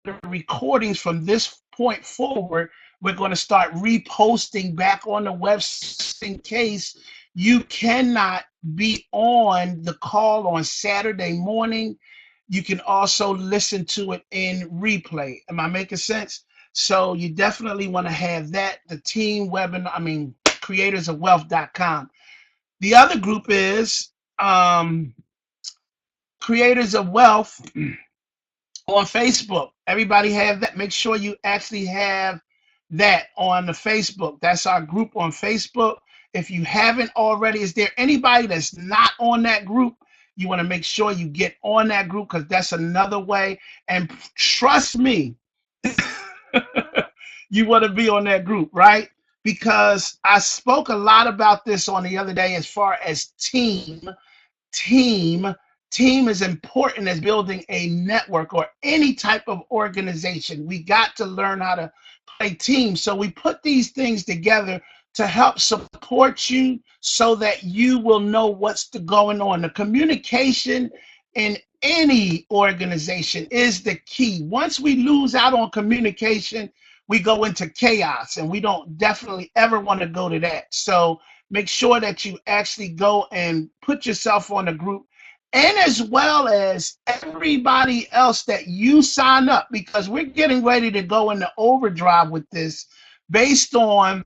the recordings from this point forward, we're going to start reposting back on the website in case you cannot be on the call on Saturday morning. You can also listen to it in replay. Am I making sense? So you definitely want to have that. The team webinar, creatorsofwealth.com. The other group is Creators of Wealth on Facebook. Everybody have that. Make sure you actually have that on the Facebook. That's our group on Facebook. If you haven't already, is there anybody that's not on that group? You want to make sure you get on that group, because that's another way. And trust me, you want to be on that group, right? Because I spoke a lot about this on the other day as far as team team is important as building a network or any type of organization. We got to learn how to play team. So we put these things together to help support you so that you will know what's going on. The communication in any organization is the key. Once we lose out on communication, we go into chaos, and we don't definitely ever want to go to that. So make sure that you actually go and put yourself on a group, and as well as everybody else that you sign up, because we're getting ready to go into overdrive with this based on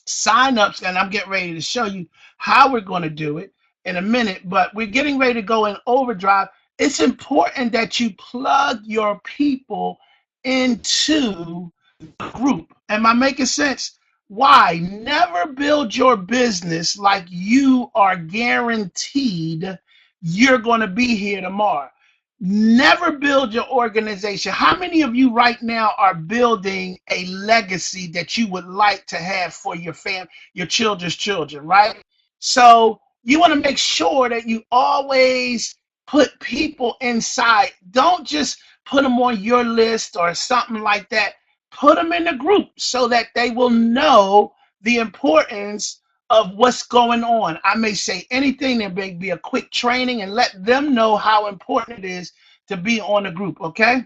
signups, and I'm getting ready to show you how we're going to do it in a minute, but we're getting ready to go in overdrive. It's important that you plug your people into the group. Am I making sense? Why? Never build your business like you are guaranteed you're going to be here tomorrow. Never build your organization. How many of you right now are building a legacy that you would like to have for your family, your children's children, right? So you want to make sure that you always put people inside. Don't just put them on your list or something like that. Put them in the group so that they will know the importance of what's going on. I may say anything, there may be a quick training, and let them know how important it is to be on the group, okay?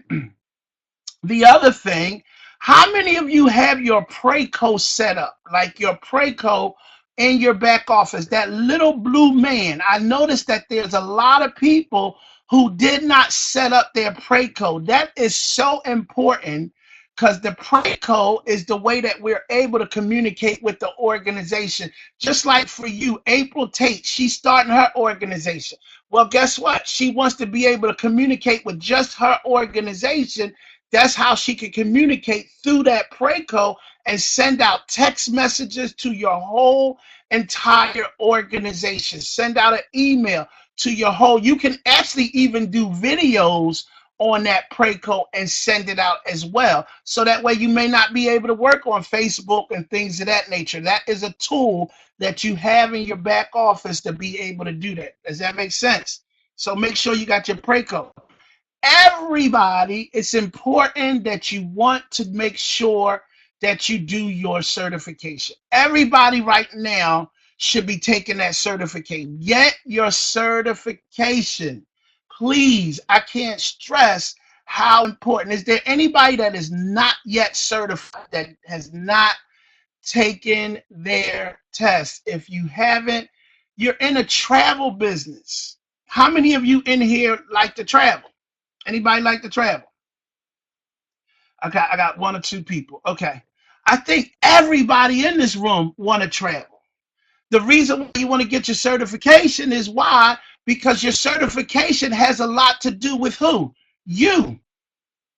The other thing, how many of you have your Preco set up? Like your Preco in your back office, that little blue man. I noticed that there's a lot of people who did not set up their Preco. That is so important, because the Preco is the way that we're able to communicate with the organization. Just like for you, April Tate, she's starting her organization. Well, guess what? She wants to be able to communicate with just her organization. That's how she can communicate through that Preco and send out text messages to your whole entire organization. Send out an email to your whole. You can actually even do videos on that Preco and send it out as well. So that way you may not be able to work on Facebook and things of that nature. That is a tool that you have in your back office to be able to do that. Does that make sense? So make sure you got your Preco. Everybody, it's important that you want to make sure that you do your certification. Everybody right now should be taking that certification. Get your certification. Please, I can't stress how important. Is there anybody that is not yet certified, that has not taken their test? If you haven't, you're in a travel business. How many of you in here like to travel? Anybody like to travel? Okay, I got one or two people. Okay. I think everybody in this room want to travel. The reason why you want to get your certification is why? Because your certification has a lot to do with who? You,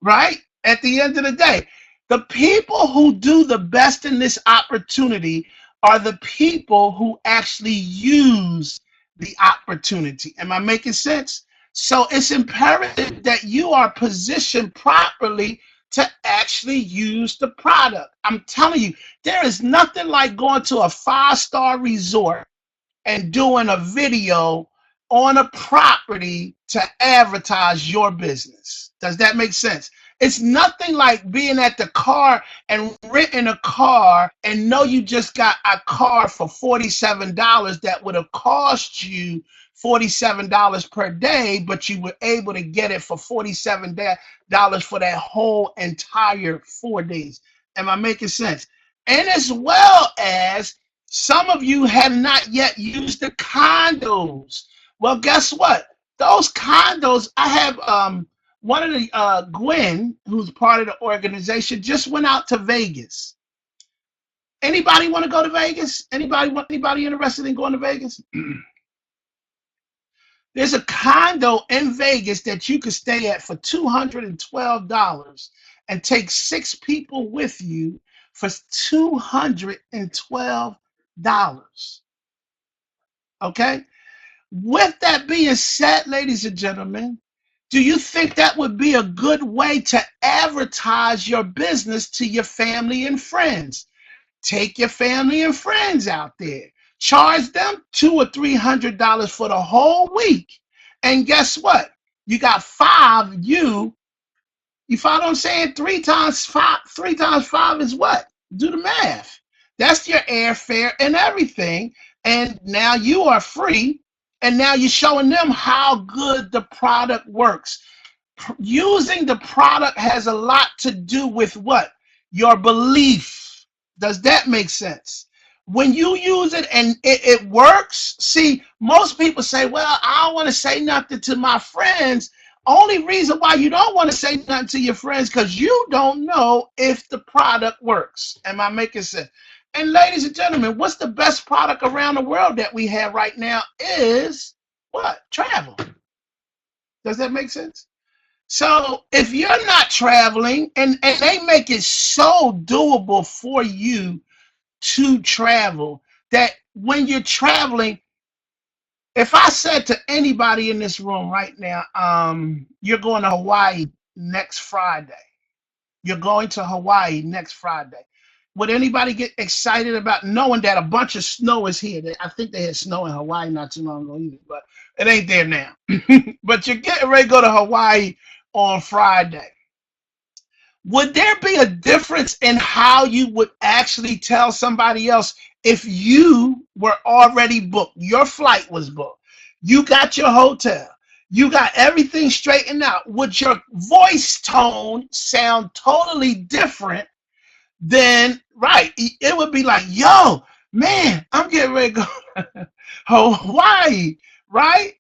right? At the end of the day, the people who do the best in this opportunity are the people who actually use the opportunity. Am I making sense? So it's imperative that you are positioned properly to actually use the product. I'm telling you, there is nothing like going to a 5-star resort and doing a video on a property to advertise your business. Does that make sense? It's nothing like being at the car and renting a car and know you just got a car for $47 that would have cost you $47 per day, but you were able to get it for $47 for that whole entire 4 days. Am I making sense? And as well as some of you have not yet used the condos. Well, guess what? Those condos, I have one of the Gwen, who's part of the organization, just went out to Vegas. Anybody want to go to Vegas? Anybody interested in going to Vegas? There's a condo in Vegas that you could stay at for $212 and take 6 people with you for $212. Okay? With that being said, ladies and gentlemen, do you think that would be a good way to advertise your business to your family and friends? Take your family and friends out there. Charge them $200 or $300 for the whole week. And guess what? You got five, you follow what I'm saying? 3 times 5 is what? Do the math. That's your airfare and everything. And now you are free. And now you're showing them how good the product works. Using the product has a lot to do with what? Your belief. Does that make sense? When you use it and it works, see, most people say, well, I don't want to say nothing to my friends. Only reason why you don't want to say nothing to your friends because you don't know if the product works. Am I making sense? And ladies and gentlemen, what's the best product around the world that we have right now is what? Travel. Does that make sense? So if you're not traveling, and they make it so doable for you to travel, that when you're traveling, if I said to anybody in this room right now, you're going to Hawaii next Friday. You're going to Hawaii next Friday. Would anybody get excited about knowing that a bunch of snow is here? I think they had snow in Hawaii not too long ago either, but it ain't there now. But you're getting ready to go to Hawaii on Friday. Would there be a difference in how you would actually tell somebody else if you were already booked? Your flight was booked. You got your hotel. You got everything straightened out. Would your voice tone sound totally different than, right? It would be like, yo, man, I'm getting ready to go Hawaii, right?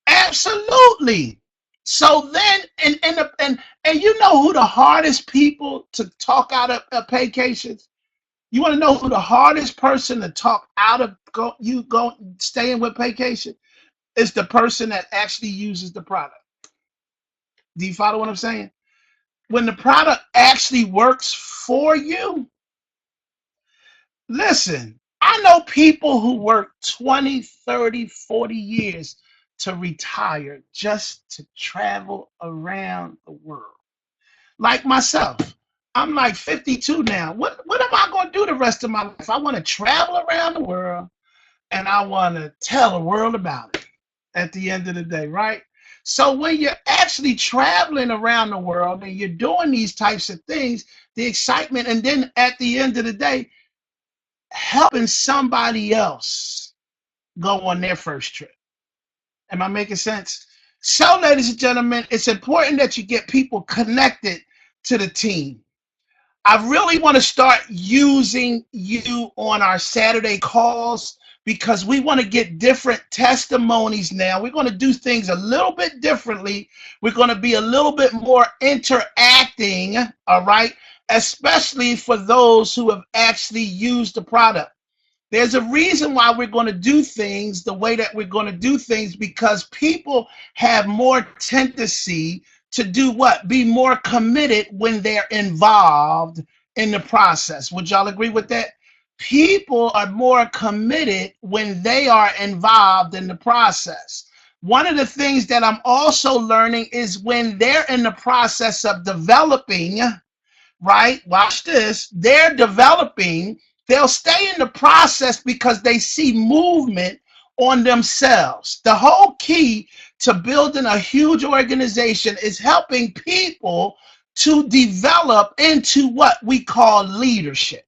Absolutely. So then, and you know who the hardest people to talk out of vacations? You want to know who the hardest person to talk out of staying with vacation? Is the person that actually uses the product. Do you follow what I'm saying? When the product actually works for you, listen, I know people who work 20, 30, 40 years to retire just to travel around the world. Like myself, I'm like 52 now. What am I going to do the rest of my life? I want to travel around the world and I want to tell the world about it at the end of the day, right? So when you're actually traveling around the world and you're doing these types of things, the excitement, and then at the end of the day, helping somebody else go on their first trip. Am I making sense? So, ladies and gentlemen, it's important that you get people connected to the team. I really want to start using you on our Saturday calls because we want to get different testimonies now. We're going to do things a little bit differently. We're going to be a little bit more interacting, all right, especially for those who have actually used the product. There's a reason why we're going to do things the way that we're going to do things, because people have more tendency to do what? Be more committed when they're involved in the process. Would y'all agree with that? People are more committed when they are involved in the process. One of the things that I'm also learning is when they're in the process of developing, right? Watch this. They're developing. They'll stay in the process because they see movement on themselves. The whole key to building a huge organization is helping people to develop into what we call leadership.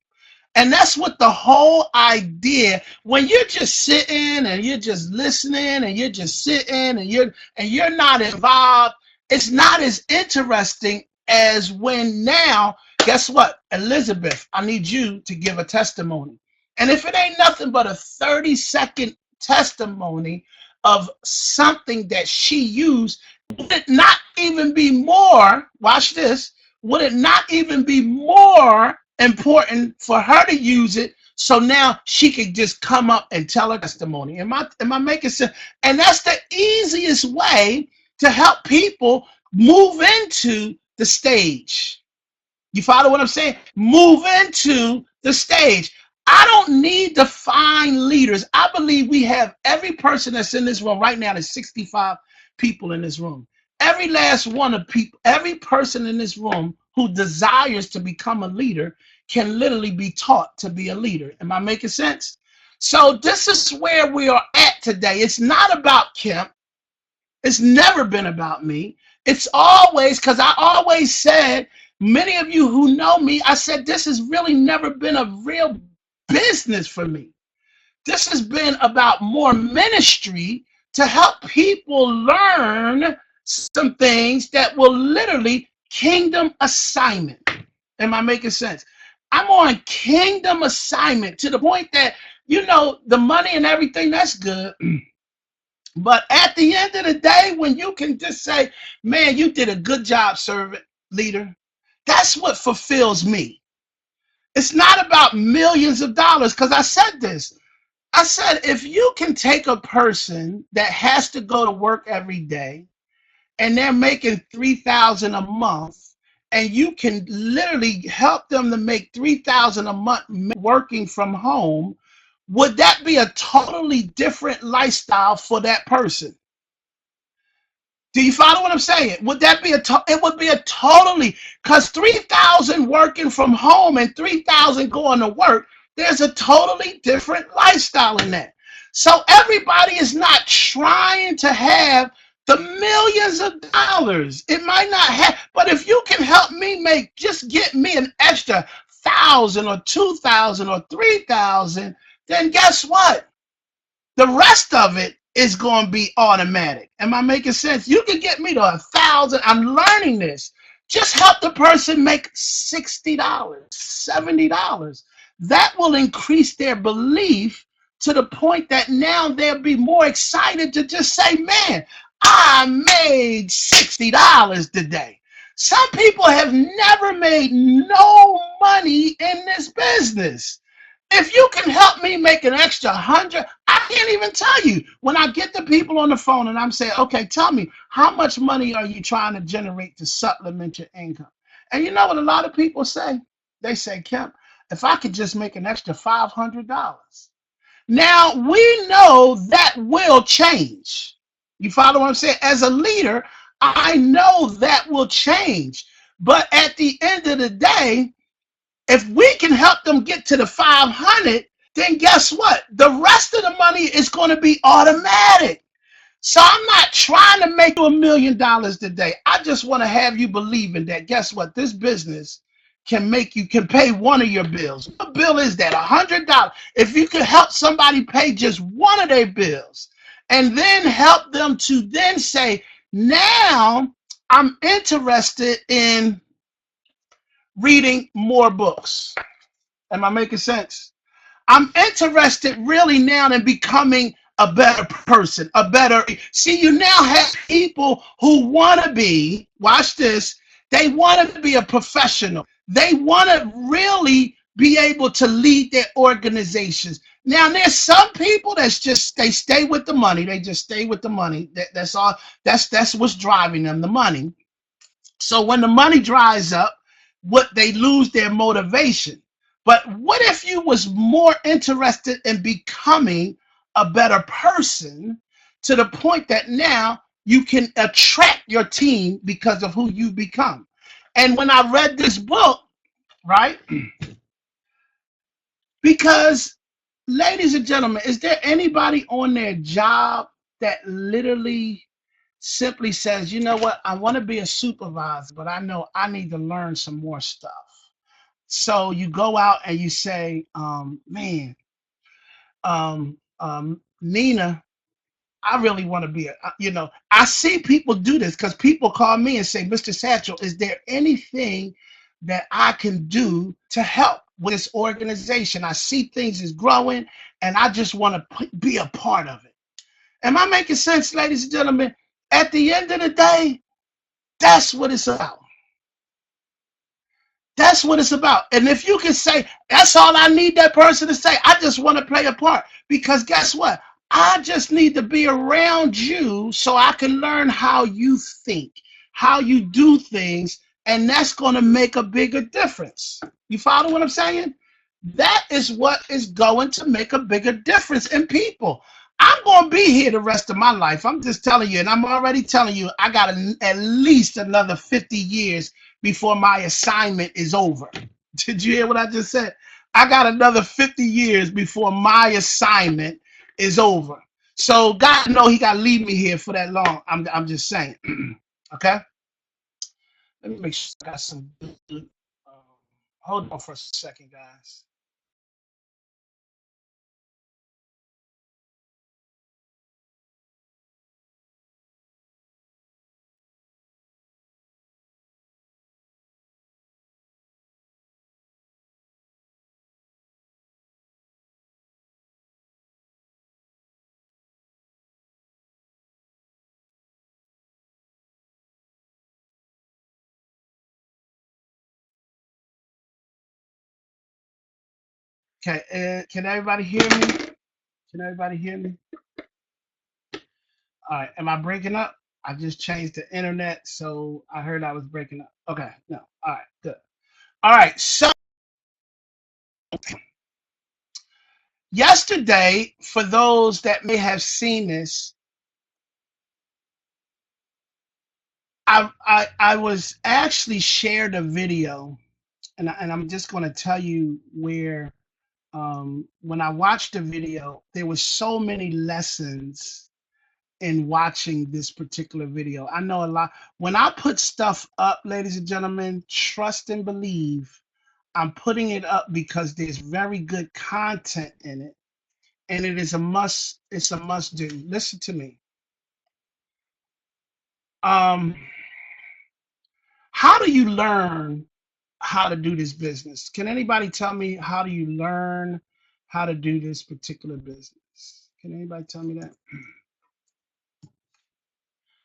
And that's what the whole idea, when you're just sitting and you're just listening and you're just sitting and you're not involved, it's not as interesting as when now, guess what? Elizabeth, I need you to give a testimony. And if it ain't nothing but a 30-second testimony of something that she used, would it not even be more, watch this, would it not even be more important for her to use it so now she could just come up and tell her testimony? Am I making sense? And that's the easiest way to help people move into the stage. You follow what I'm saying? Move into the stage. I don't need to find leaders. I believe we have every person that's in this room right now. There's 65 people in this room. Every last one of people, every person in this room who desires to become a leader can literally be taught to be a leader. Am I making sense? So this is where we are at today. It's not about Kemp. It's never been about me. It's always, because I always said, many of you who know me, I said, this has really never been a real business for me. This has been about more ministry to help people learn some things that will literally kingdom assignment. Am I making sense? I'm on kingdom assignment to the point that, the money and everything, that's good. But at the end of the day, when you can just say, man, you did a good job, servant leader, that's what fulfills me. It's not about millions of dollars, because I said this. I said, if you can take a person that has to go to work every day and they're making $3,000 a month, and you can literally help them to make $3,000 a month working from home, would that be a totally different lifestyle for that person? Do you follow what I'm saying? Would that be it would be a totally, because 3,000 working from home and 3,000 going to work, there's a totally different lifestyle in that. So everybody is not trying to have the millions of dollars. It might not have, but if you can help me just get me an extra 1,000 or 2,000 or 3,000, then guess what? The rest of it is going to be automatic. Am I making sense? You can get me to 1,000. I'm learning this. Just help the person make $60, $70. That will increase their belief to the point that now they'll be more excited to just say, man, I made $60 today. Some people have never made no money in this business. If you can help me make an extra 100, I can't even tell you. When I get the people on the phone and I'm saying, okay, tell me, how much money are you trying to generate to supplement your income? And you know what a lot of people say? They say, Kemp, if I could just make an extra $500. Now, we know that will change. You follow what I'm saying? As a leader, I know that will change. But at the end of the day, if we can help them get to the 500, then guess what? The rest of the money is going to be automatic. So I'm not trying to make you $1 million today. I just want to have you believing that, guess what? This business can pay one of your bills. What bill is that? $100. If you could help somebody pay just one of their bills and then help them to then say, now I'm interested in reading more books. Am I making sense? I'm interested really now in becoming a better person, see, you now have people who want to be, watch this, they want to be a professional. They want to really be able to lead their organizations. Now, there's some people they stay with the money. They just stay with the money. That's all. That's what's driving them, the money. So when the money dries up, they lose their motivation. But what if you was more interested in becoming a better person to the point that now you can attract your team because of who you become? And when I read this book, right? Because, ladies and gentlemen, is there anybody on their job that literally simply says, you know what, I want to be a supervisor, but I know I need to learn some more stuff. So you go out and you say, man, Nina, I really want to be I see people do this because people call me and say, Mr. Satchell, is there anything that I can do to help with this organization? I see things is growing and I just want to be a part of it. Am I making sense, ladies and gentlemen? At the end of the day, that's what it's about. That's what it's about. And if you can say, that's all I need that person to say, I just want to play a part. Because guess what? I just need to be around you so I can learn how you think, how you do things, and that's going to make a bigger difference. You follow what I'm saying? That is what is going to make a bigger difference in people. I'm going to be here the rest of my life. I'm just telling you, and I'm already telling you, I got at least another 50 years before my assignment is over. Did you hear what I just said? I got another 50 years before my assignment is over. So God know he got to leave me here for that long. I'm just saying. Okay? Let me make sure I got some. Hold on for a second, guys. Okay, can everybody hear me? Can everybody hear me? All right, am I breaking up? I just changed the internet, so I heard I was breaking up. Okay, no, all right, good. All right, so yesterday, for those that may have seen this, I was actually shared a video, and I'm just going to tell you where when I watched the video, there was so many lessons in watching this particular video. I know a lot. When I put stuff up, ladies and gentlemen, trust and believe, I'm putting it up because there's very good content in it, and it is a must. It's a must do. Listen to me. Um, how do you learn how to do this business? Can anybody tell me how do you learn how to do this particular business? Can anybody tell me that?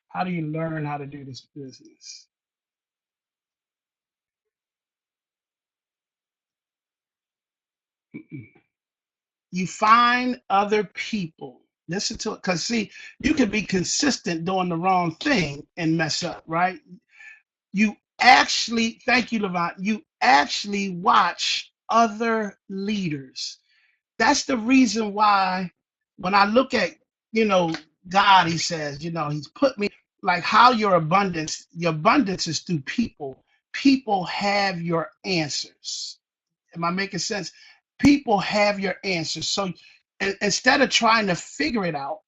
How do you learn how to do this business? You find other people. Listen to it, because see, you can be consistent doing the wrong thing and mess up, right? You actually, thank you, Levant, you actually watch other leaders. That's the reason why when I look at, God, he says, he's put me like how your abundance is through people. People have your answers. Am I making sense? People have your answers. So instead of trying to figure it out,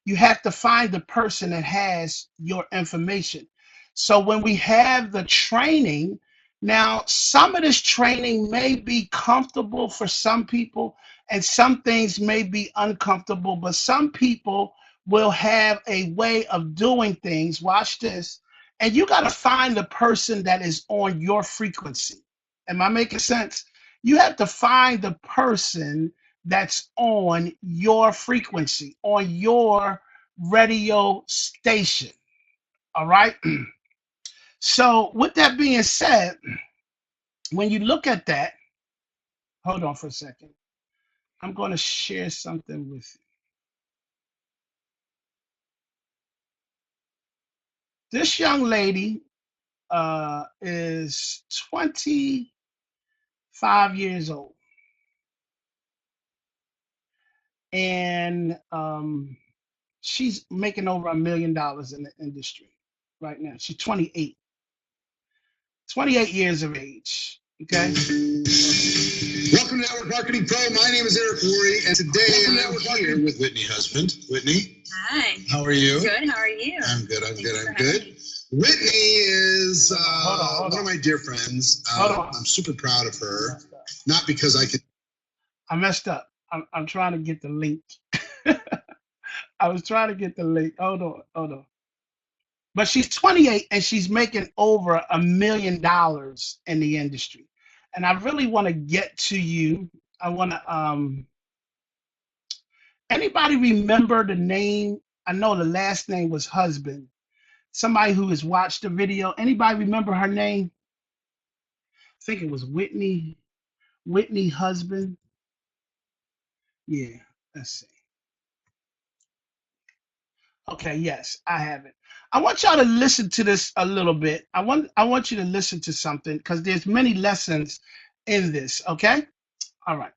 you have to find the person that has your information. So when we have the training, now some of this training may be comfortable for some people, and some things may be uncomfortable, but some people will have a way of doing things. Watch this. And you got to find the person that is on your frequency. Am I making sense? You have to find the person that's on your frequency, on your radio station. All right. So, with that being said, when you look at that, hold on for a second. I'm going to share something with you. This young lady is 25 years old, and she's making over $1 million in the industry right now. She's 28. 28 years of age. Okay. Welcome to Network Marketing Pro. My name is Eric Worre, and today I'm here with Whitney Husband. Whitney. Hi. How are you? Good. How are you? I'm good. I'm Thanks good. I'm for having good. me. Whitney is Hold one on. of my dear friends. Hold on. I'm super proud of her. Not because I could. I messed up. I'm trying to get the link. I was trying to get the link. Hold on. But she's 28 and she's making over $1 million in the industry. And I really want to get to you. I want to anybody remember the name? I know the last name was Husband. Somebody who has watched the video. Anybody remember her name? I think it was Whitney Husband. Yeah, let's see. Okay, yes, I have it. I want y'all to listen to this a little bit. I want you to listen to something because there's many lessons in this. Okay, all right.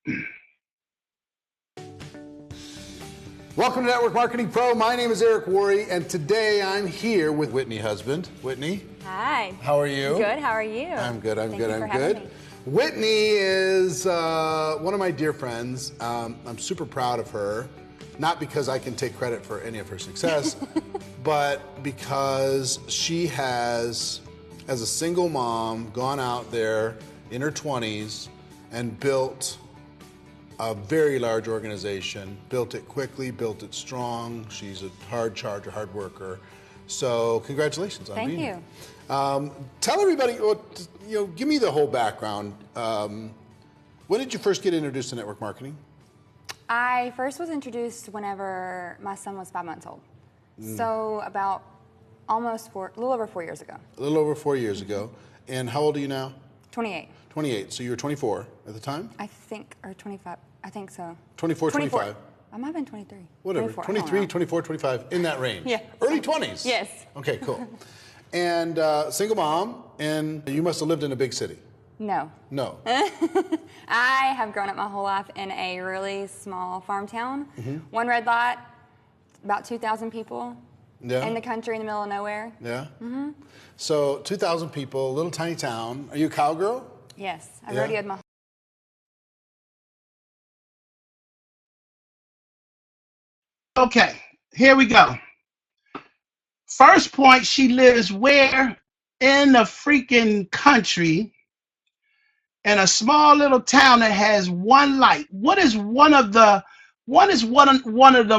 Welcome to Network Marketing Pro. My name is Eric Worre, and today I'm here with Whitney Husband. Whitney, Hi. how are you? Good. How are you? I'm good. I'm Thank good. you for I'm having good. me. Whitney is one of my dear friends. I'm super proud of her, not because I can take credit for any of her success, but because she has, as a single mom, gone out there in her 20s and built a very large organization, built it quickly, built it strong. She's a hard charger, hard worker. So congratulations on being here. Thank you. Tell everybody, give me the whole background. When did you first get introduced to network marketing? I first was introduced whenever my son was 5 months old. So about a little over 4 years ago. A little over 4 years ago. And how old are you now? 28. 28. So you were 24 at the time? I think, or 25. I think so. 24, 25. I might have been 23. Whatever. 24, 23, 24, 25, in that range. Yeah. Early 20s? Yes. Okay, cool. And single mom, and you must have lived in a big city. No. No. I have grown up my whole life in a really small farm town. One red lot, about 2,000 people. Yeah. In the country, in the middle of nowhere. Yeah. So 2,000 people, little tiny town. Are you a cowgirl? Yes, I Yeah. rodeoed my. Okay, here we go. First point, she lives where? In the freaking country, in a small little town that has one light. What is one of the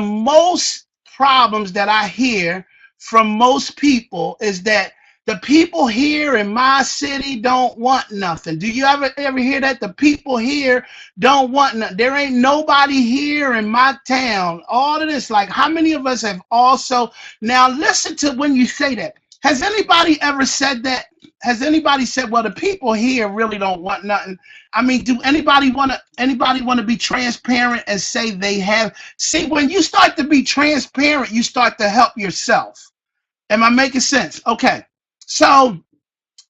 most problems that I hear from most people is that the people here in my city don't want nothing. Do you ever hear that? The people here don't want nothing. There ain't nobody here in my town. All of this, like how many of us have also now listen to when you say that. Has anybody ever said that? Has anybody said, well, the people here really don't want nothing? I mean, do anybody want to be transparent and say they have? See, when you start to be transparent, you start to help yourself. Am I making sense? Okay. So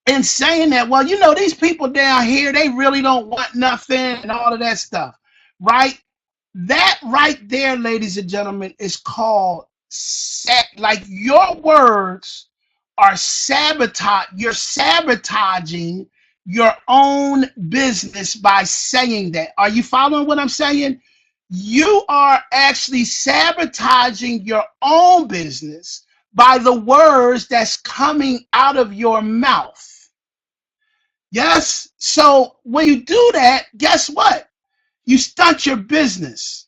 in saying that, well, these people down here, they really don't want nothing and all of that stuff, right? That right there, ladies and gentlemen, is called like your words are sabotage. You're sabotaging your own business by saying that. Are you following what I'm saying? You are actually sabotaging your own business by the words that's coming out of your mouth. Yes. So when you do that, guess what? You stunt your business.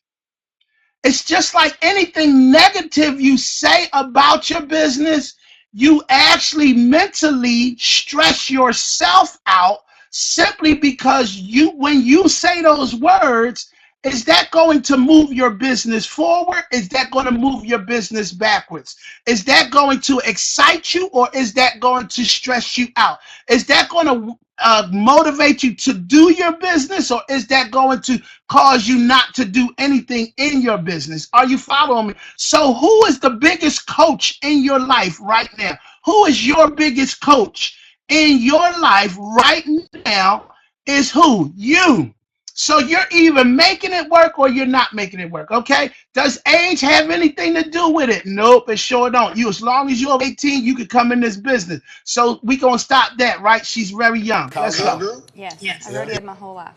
It's just like anything negative you say about your business, you actually mentally stress yourself out simply because when you say those words, is that going to move your business forward? Is that going to move your business backwards? Is that going to excite you or is that going to stress you out? Is that going to motivate you to do your business or is that going to cause you not to do anything in your business? Are you following me? So who is the biggest coach in your life right now? Who is your biggest coach in your life right now? Is who? You. So you're either making it work or you're not making it work, okay? Does age have anything to do with it? Nope, it sure don't. You, as long as you're 18, you could come in this business. So we gonna stop that, right? She's very young. Let's go. Yes, I rodeoed my whole life.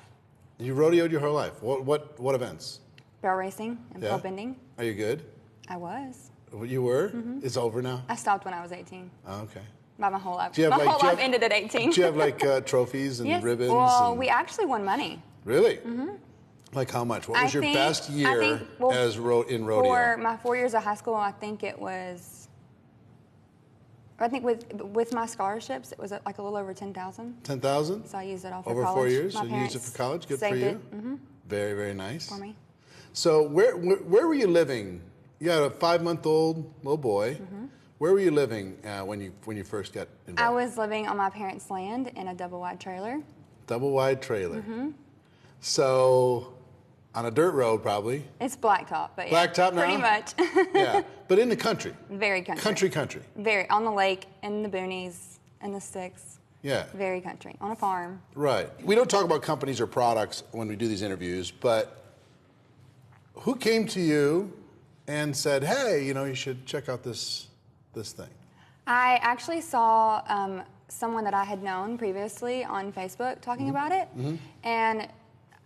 You rodeoed your whole life. What events? Barrel racing and pole bending. Are you good? I was. You were? It's over now? I stopped when I was 18. Oh, okay. By my whole life. Do you have, My whole life ended at 18. Do you have like trophies and Yes. ribbons? Well, and... we actually won money. Really? Like how much? What was your best year as in rodeo? For my 4 years of high school, I think it was. I think with my scholarships, it was like a little over 10,000. 10,000? So I used it all for over college. 4 years. My So you used it for college. Good for saved you. it. Very, very nice. For me. So where were you living? You had a 5-month-old little boy. Where were you living when you first got involved? I was living on my parents' land in a double-wide trailer. Double-wide trailer. So on a dirt road, probably. It's blacktop, but yeah, Blacktop now? pretty much. Yeah, but in the country. Very country. Country. Very on the lake, in the boonies, in the sticks. Yeah. Very country, on a farm. Right. We don't talk about companies or products when we do these interviews, but who came to you and said, "Hey, you should check out this thing"? I actually saw someone that I had known previously on Facebook talking about it, and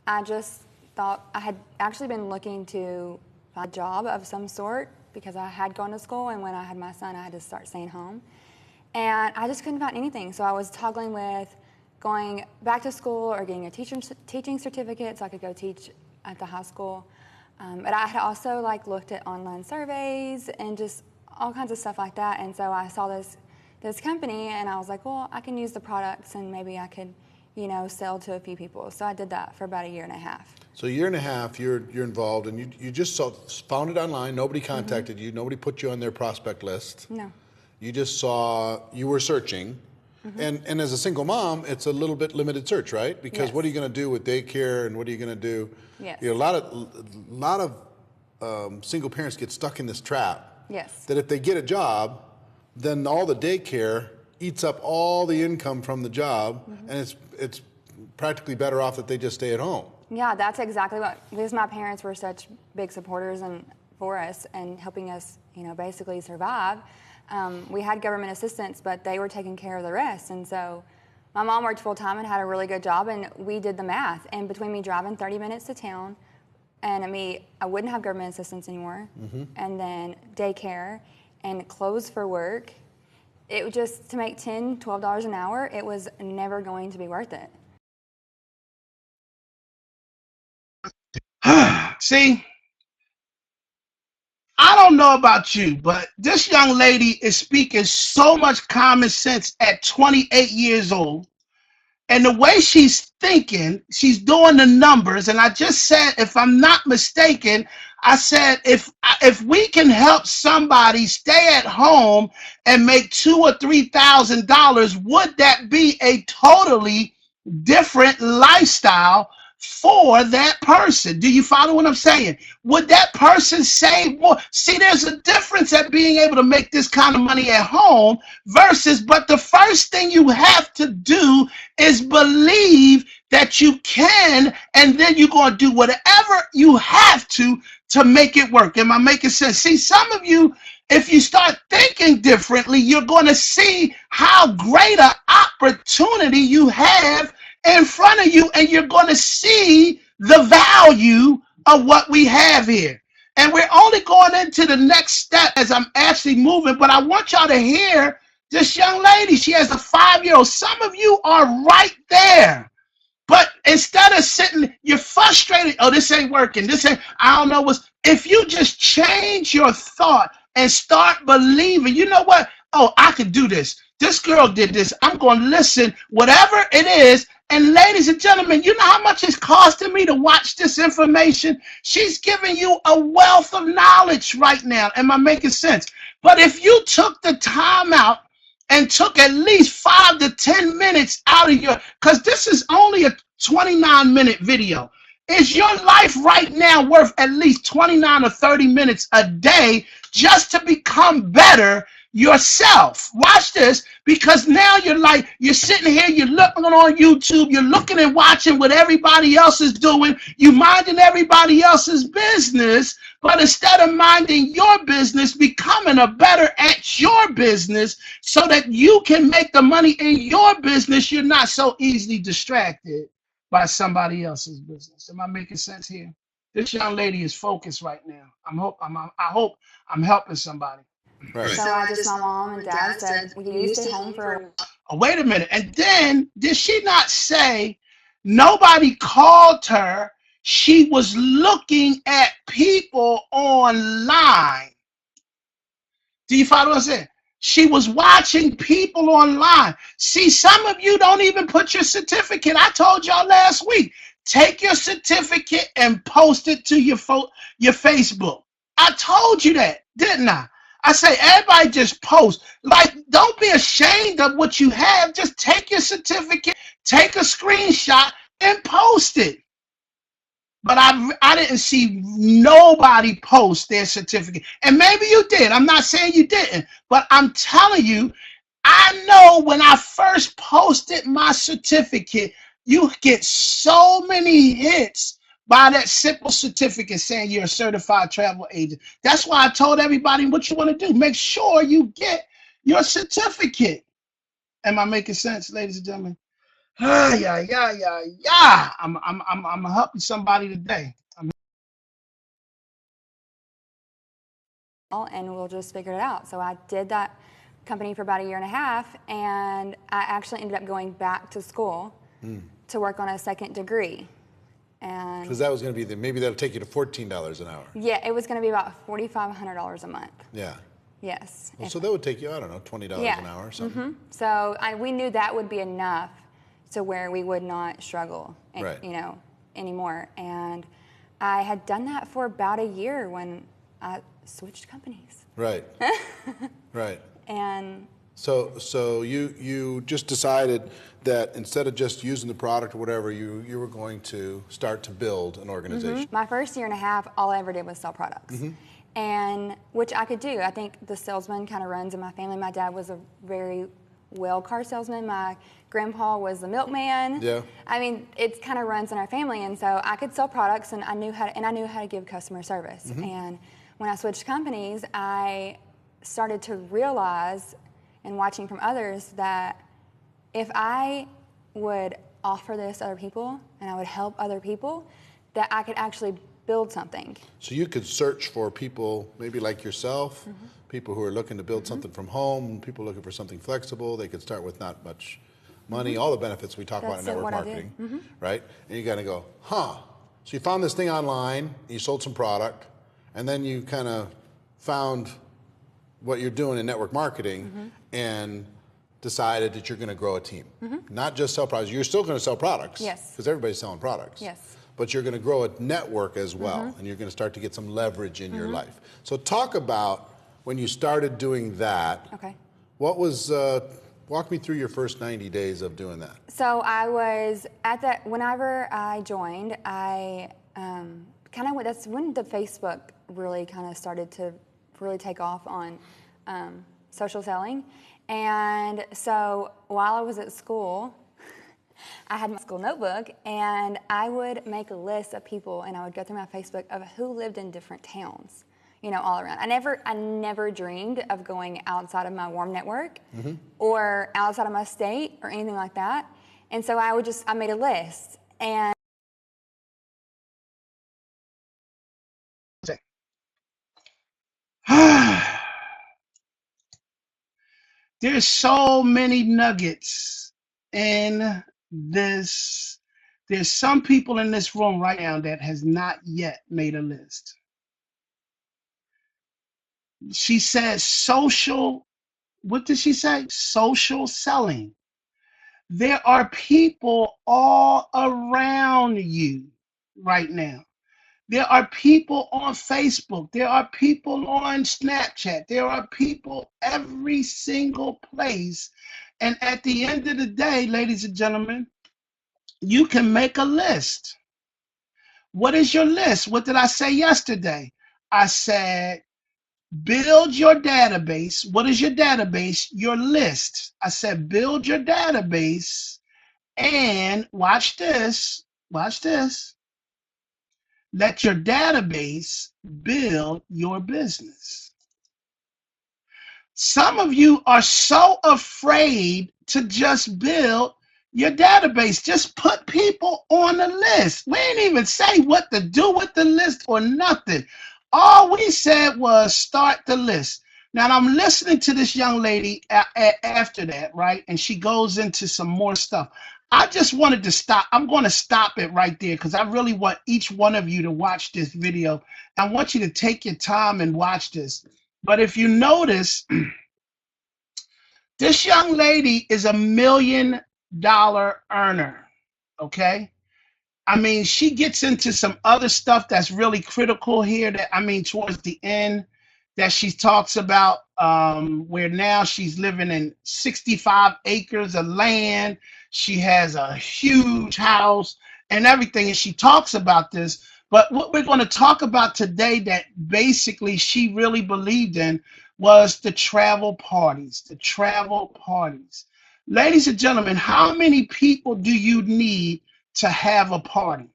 I just thought I had actually been looking to find a job of some sort because I had gone to school, and when I had my son, I had to start staying home. And I just couldn't find anything, so I was toggling with going back to school or getting a teaching certificate so I could go teach at the high school. But I had also looked at online surveys and just all kinds of stuff like that. And so I saw this company, and I was like, well, I can use the products, and maybe I could, sell to a few people. So I did that for about a year and a half. So a year and a half, you're involved, and you just found it online. Nobody contacted you. Nobody put you on their prospect list. No. You just saw you were searching, and as a single mom, it's a little bit limited search, right? Because what are you going to do with daycare, and what are you going to do? Yes. A lot of single parents get stuck in this trap. Yes. That if they get a job, then all the daycare eats up all the income from the job, and it's practically better off that they just stay at home. Yeah, that's exactly because my parents were such big supporters for us and helping us, basically survive. We had government assistance, but they were taking care of the rest. And so my mom worked full time and had a really good job, and we did the math. And between me driving 30 minutes to town, and I wouldn't have government assistance anymore, and then daycare and clothes for work, it was just to make $10, $12 an hour, it was never going to be worth it. See, I don't know about you, but this young lady is speaking so much common sense at 28 years old. And the way she's thinking, she's doing the numbers. And I just said, if I'm not mistaken, I said, if we can help somebody stay at home and make $2,000 or $3,000, would that be a totally different lifestyle for that person? Do you follow what I'm saying? Would that person save more? See, there's a difference at being able to make this kind of money at home versus, but the first thing you have to do is believe that you can, and then you're going to do whatever you have to make it work. Am I making sense? See, some of you, if you start thinking differently, you're going to see how great an opportunity you have in front of you, and you're going to see the value of what we have here. And we're only going into the next step as I'm actually moving, but I want y'all to hear this young lady. She has a 5-year-old. Some of you are right there. But instead of sitting, you're frustrated. Oh, this ain't working. This ain't, I don't know what's. If you just change your thought and start believing, you know what? Oh, I could do this. This girl did this. I'm going to listen, whatever it is. And ladies and gentlemen, you know how much it's costing me to watch this information? She's giving you a wealth of knowledge right now. Am I making sense? But if you took the time out and took at least 5 to 10 minutes out of because this is only a 29-minute video. Is your life right now worth at least 29 or 30 minutes a day just to become better yourself? Watch this, because now you're sitting here, you're looking on YouTube, you're looking and watching what everybody else is doing, you minding everybody else's business, but instead of minding your business, becoming a better at your business so that you can make the money in your business, you're not so easily distracted by somebody else's business. Am I making sense here? This young lady is focused right now. I hope I'm helping somebody. Right. So my mom and dad said, "Will you stay home for a while?" Oh, wait a minute. And then did she not say nobody called her? She was looking at people online. Do you follow what I'm saying? She was watching people online. See, some of you don't even put your certificate. I told y'all last week, take your certificate and post it to your Facebook. I told you that, didn't I? I say everybody just post. Like, don't be ashamed of what you have. Just take your certificate, take a screenshot, and post it. But I didn't see nobody post their certificate. And maybe you did. I'm not saying you didn't. But I'm telling you, I know when I first posted my certificate, you get so many hits by that simple certificate saying you're a certified travel agent. That's why I told everybody what you want to do. Make sure you get your certificate. Am I making sense, ladies and gentlemen? Yeah. I'm helping somebody today. And we'll just figure it out. So I did that company for about a year and a half, and I actually ended up going back to school to work on a second degree. And Because that was going to be maybe that'll take you to $14 an hour. yeah, it was going to be about $4,500 a month. Yeah. Yes. Well, so that would take you, I don't know, $20 an hour or something. So we knew that would be enough to where we would not struggle, Right. anymore. And I had done that for about a year when I switched companies. Right. Right. And So you just decided that instead of just using the product or whatever, you were going to start to build an organization. my first year and a half, all I ever did was sell products. And which I could do. I think the salesman kind of runs in my family. My dad was a very well car salesman. My grandpa was the milkman. Yeah. I mean, it kind of runs in our family, and so I could sell products, and I knew how to give customer service. And when I switched companies, I started to realize, and watching from others, that if I would offer this to other people and I would help other people, that I could actually build something. So you could search for people maybe like yourself, people who are looking to build something from home, people looking for something flexible. They could start with not much money, all the benefits we talk about in That's network what I did. marketing, right? And you got to go, So you found this thing online, you sold some product, and then you kind of found what you're doing in network marketing and decided that you're going to grow a team. Not just sell products. You're still going to sell products. Yes. Because everybody's selling products. Yes. But you're going to grow a network as well, and you're going to start to get some leverage in your life. So talk about when you started doing that. Okay. What was, walk me through your first 90 days of doing that. So I was at that, whenever I joined, I that's when the Facebook really kind of started to really take off on social selling. And so while I was at school, I had my school notebook, and I would make a list of people, and I would go through my Facebook of who lived in different towns, all around. I never dreamed of going outside of my warm network or outside of my state or anything like that. And so I made a list, and There's so many nuggets in this. There's some people in this room right now that has not yet made a list. She says social, what did she say? Social selling. There are people all around you right now. There are people on Facebook. There are people on Snapchat. There are people every single place. And at the end of the day, ladies and gentlemen, you can make a list. What is your list? What did I say yesterday? I said, build your database. What is your database? Your list. I said, build your database, and watch this. Watch this. Let your database build your business. Some of you are so afraid to just build your database. Just put people on the list. We didn't even say what to do with the list or nothing. All we said was start the list. Now I'm listening to this young lady after that, right? And she goes into some more stuff. I just wanted to stop. I'm going to stop it right there because I really want each one of you to watch this video. I want you to take your time and watch this. But if you notice, this young lady is $1 million earner, okay? I mean, she gets into some other stuff that's really critical here that, I mean, towards the end that she talks about where now she's living in 65 acres of land. She has a huge house and everything, and she talks about this. But what we're going to talk about today that basically she really believed in was the travel parties, the travel parties. Ladies and gentlemen, how many people do you need to have a party?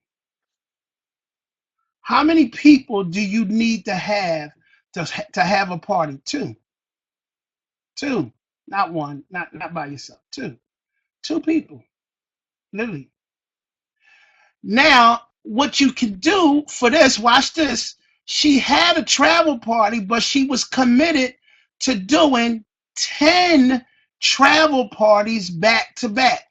How many people do you need to have a party? Two, not one, not by yourself. Two people, literally. Now, what you can do for this, watch this. She had a travel party, but she was committed to doing 10 travel parties back to back.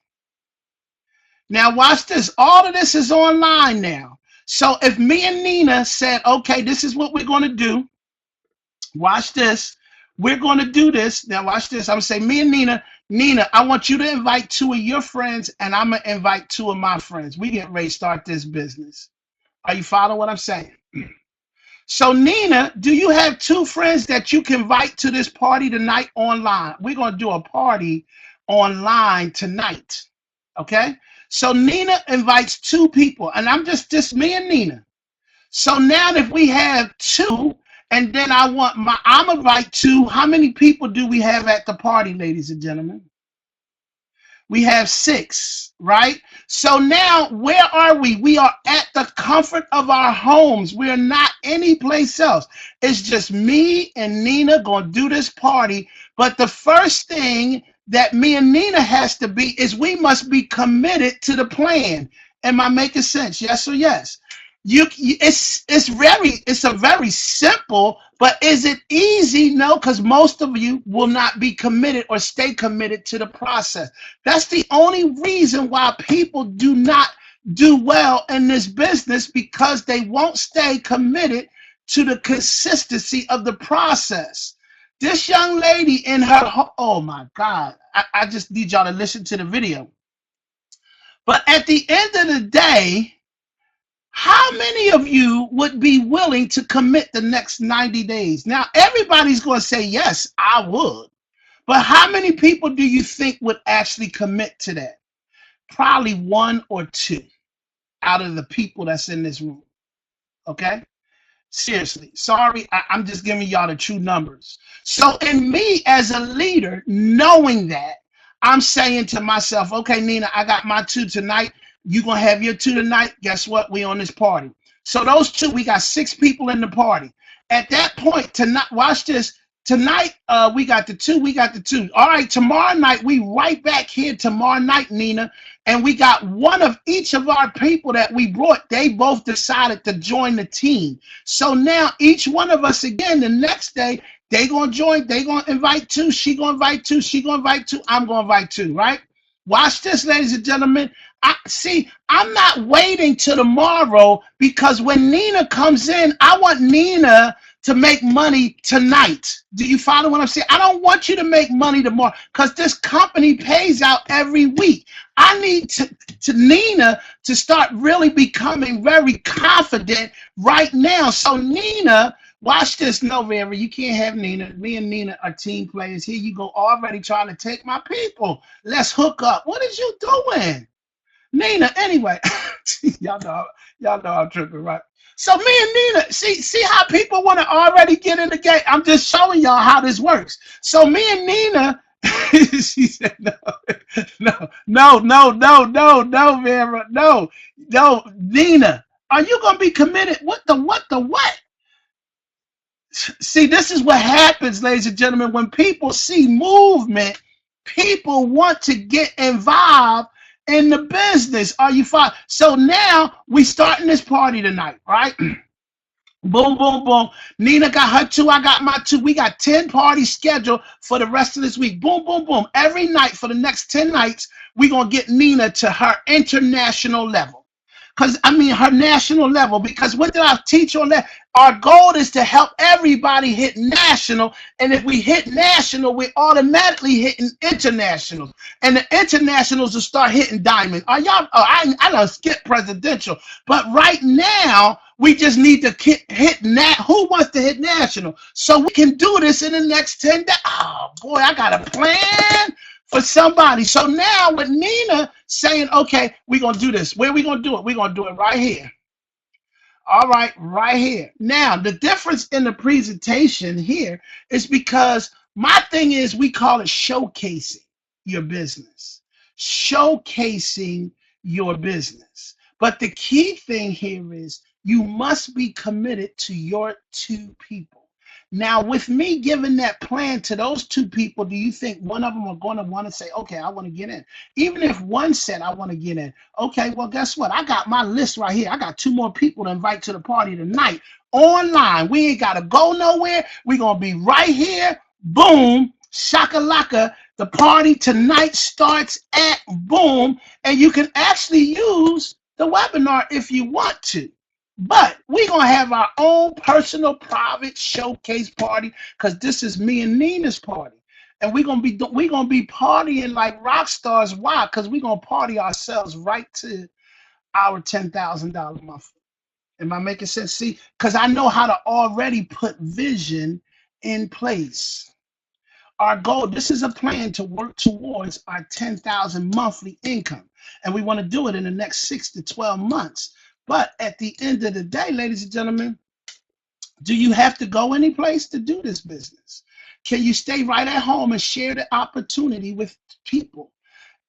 Now, watch this. All of this is online now. So if me and Nina said, okay, this is what we're going to do. Watch this. We're going to do this. Now, watch this. I'm going to say, me and Nina, I want you to invite 2 of your friends, and I'm going to invite 2 of my friends. We get ready to start this business. Are you following what I'm saying? So, Nina, do you have 2 friends that you can invite to this party tonight online? We're going to do a party online tonight. Okay? So, Nina invites 2 people, and I'm just me and Nina. So now if we have 2, and then I'm invite 2, how many people do we have at the party, ladies and gentlemen? We have 6, right? So now where are we? We are at the comfort of our homes. We are not anyplace else. It's just me and Nina going to do this party. But the first thing that me and Nina has to be is we must be committed to the plan. Am I making sense? Yes or yes? It's a very simple, but is it easy? No, because most of you will not be committed or stay committed to the process. That's the only reason why people do not do well in this business, because they won't stay committed to the consistency of the process. This young lady in her, oh my God, I just need y'all to listen to the video. But at the end of the day, how many of you would be willing to commit the next 90 days? Now, everybody's going to say, yes, I would. But how many people do you think would actually commit to that? Probably 1 or 2 out of the people that's in this room. Okay? Seriously. Sorry, I'm just giving y'all the true numbers. So in me as a leader, knowing that, I'm saying to myself, okay, Nina, I got my 2 tonight. You're going to have your 2 tonight. Guess what? We on this party. So those 2, we got 6 people in the party. At that point, tonight, watch this. Tonight, we got the 2. All right, tomorrow night, we right back here tomorrow night, Nina. And we got one of each of our people that we brought. They both decided to join the team. So now each one of us, again, the next day, they going to join. They going to invite 2. She going to invite 2. She going to invite 2. I'm going to invite 2, right? Watch this, ladies and gentlemen. I'm not waiting till tomorrow, because when Nina comes in, I want Nina to make money tonight. Do you follow what I'm saying? I don't want you to make money tomorrow, because this company pays out every week. I need to Nina to start really becoming very confident right now. So Nina, watch this. No, Vera, you can't have Nina. Me and Nina are team players. Here you go, already trying to take my people. Let's hook up. What is you doing? Nina, anyway, y'all know I'm tripping, right? So me and Nina, see how people want to already get in the game. I'm just showing y'all how this works. So me and Nina, she said, no, Vera, no, Nina, are you gonna be committed? What the? See, this is what happens, ladies and gentlemen, when people see movement. People want to get involved in the business. Are you fine? So now we starting this party tonight, right? Boom, boom, boom. Nina got her two. I got my two. We got 10 parties scheduled for the rest of this week. Boom, boom, boom. Every night for the next 10 nights, we're going to get Nina to her international level. Her national level. Because what did I teach on that? Our goal is to help everybody hit national. And if we hit national, we're automatically hitting internationals. And the internationals will start hitting diamond. Are y'all? Oh, I don't skip presidential. But right now, we just need to hit who wants to hit national? So we can do this in the next 10 days. Oh boy, I got a plan for somebody. So now with Nina saying, okay, we're going to do this. Where are we going to do it? We're going to do it right here. All right, right here. Now, the difference in the presentation here is because my thing is we call it showcasing your business. Showcasing your business. But the key thing here is you must be committed to your two people. Now, with me giving that plan to those two people, do you think one of them are going to want to say, okay, I want to get in? Even if one said, I want to get in. Okay, well, guess what? I got my list right here. I got 2 more people to invite to the party tonight online. We ain't got to go nowhere. We're going to be right here. Boom, shakalaka. The party tonight starts at boom. And you can actually use the webinar if you want to. But we're going to have our own personal private showcase party because this is me and Nina's party. And we're going to be partying like rock stars. Why? Because we're going to party ourselves right to our $10,000 month. Am I making sense? See, because I know how to already put vision in place. Our goal, this is a plan to work towards our 10,000 monthly income. And we want to do it in the next 6 to 12 months. But at the end of the day, ladies and gentlemen, do you have to go any place to do this business? Can you stay right at home and share the opportunity with people?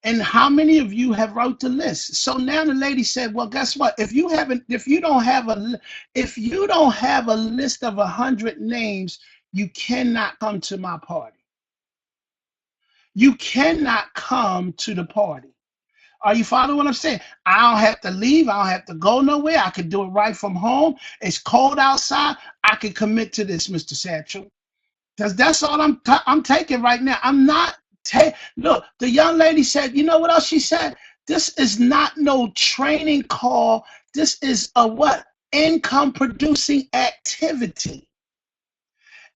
And how many of you have wrote the list? So now the lady said, well, guess what? If you don't have a list of 100 names, you cannot come to my party. You cannot come to the party. Are you following what I'm saying? I don't have to leave. I don't have to go nowhere. I can do it right from home. It's cold outside. I can commit to this, Mr. Satchell. Because that's all I'm taking right now. I'm not look, the young lady said, you know what else she said? This is not no training call. This is a what? Income producing activity.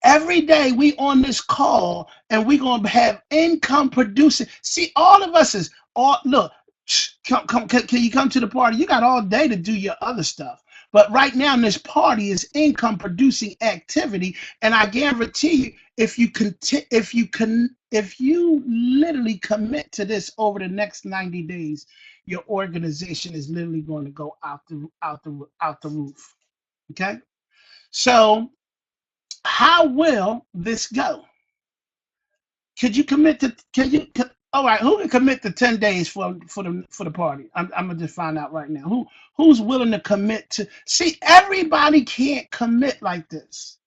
Every day we on this call and we're going to have income producing. See, all of us is all look. Can you come to the party? You got all day to do your other stuff. But right now, this party is income producing activity. And I guarantee you, if you literally commit to this over the next 90 days, your organization is literally going to go out the roof. Okay. So how will this go? Could you commit to, all right, who can commit to 10 days for the party? I'm gonna just find out right now. Who's willing to commit to? See, everybody can't commit like this.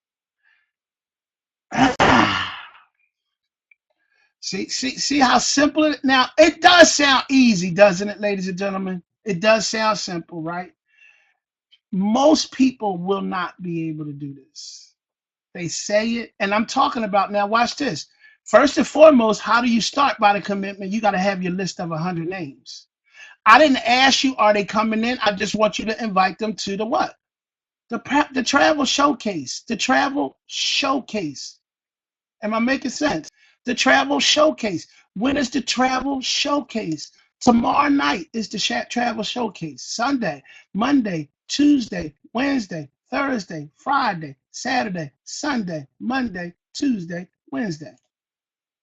See how simple it. Now it does sound easy, doesn't it, ladies and gentlemen? It does sound simple, right? Most people will not be able to do this. They say it, and I'm talking about now. Watch this. First and foremost, how do you start by the commitment? You got to have your list of 100 names. I didn't ask you, are they coming in? I just want you to invite them to the what? The travel showcase. The travel showcase. Am I making sense? The travel showcase. When is the travel showcase? Tomorrow night is the travel showcase. Sunday, Monday, Tuesday, Wednesday, Thursday, Friday, Saturday, Sunday, Monday, Tuesday, Wednesday.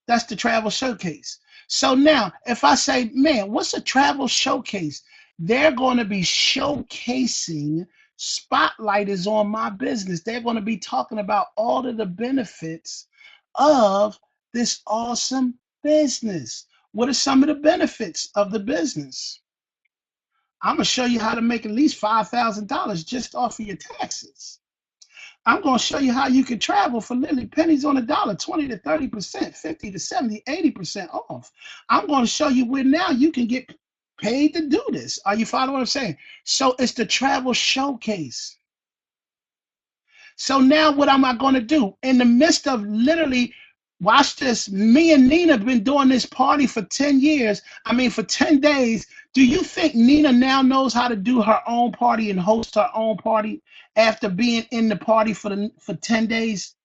That's the travel showcase. So now, if I say, man, what's a travel showcase? They're going to be showcasing, spotlight is on my business. They're going to be talking about all of the benefits of this awesome business. What are some of the benefits of the business? I'm going to show you how to make at least $5,000 just off of your taxes. I'm going to show you how you can travel for literally pennies on the dollar, 20 to 30%, 50 to 70, 80% off. I'm going to show you where now you can get paid to do this. Are you following what I'm saying? So it's the travel showcase. So now what am I going to do? In the midst of literally, watch this, me and Nina have been doing this party for 10 years. I mean, for 10 days. Do you think Nina now knows how to do her own party and host her own party after being in the party for 10 days?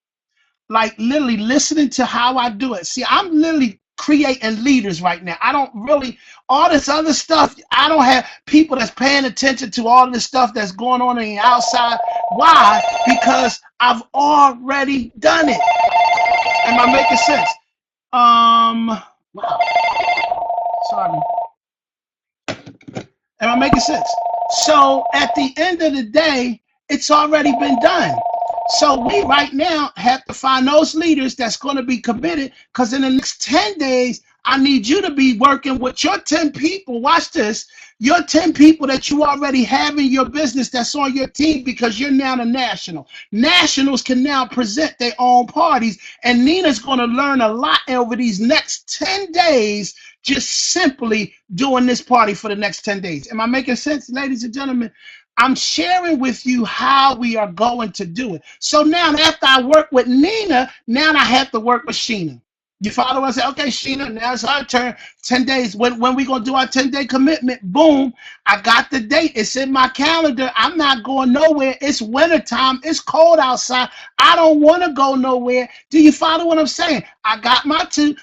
Like literally listening to how I do it. See, I'm literally creating leaders right now. I don't really, all this other stuff, I don't have people that's paying attention to all this stuff that's going on the outside. Why? Because I've already done it. Am I making sense? Wow. Sorry. Am I making sense? So at the end of the day, it's already been done. So we right now have to find those leaders that's going to be committed, because in the next 10 days, I need you to be working with your 10 people. Watch this. Your 10 people that you already have in your business that's on your team, because you're now the national. Nationals can now present their own parties, and Nina's going to learn a lot over these next 10 days just simply doing this party for the next 10 days. Am I making sense, ladies and gentlemen? I'm sharing with you how we are going to do it. So now after I work with Nina, now I have to work with Sheena. You follow what I say? Okay, Sheena, now it's our turn. 10 days. When we going to do our 10-day commitment? Boom. I got the date. It's in my calendar. I'm not going nowhere. It's wintertime. It's cold outside. I don't want to go nowhere. Do you follow what I'm saying? I got my two.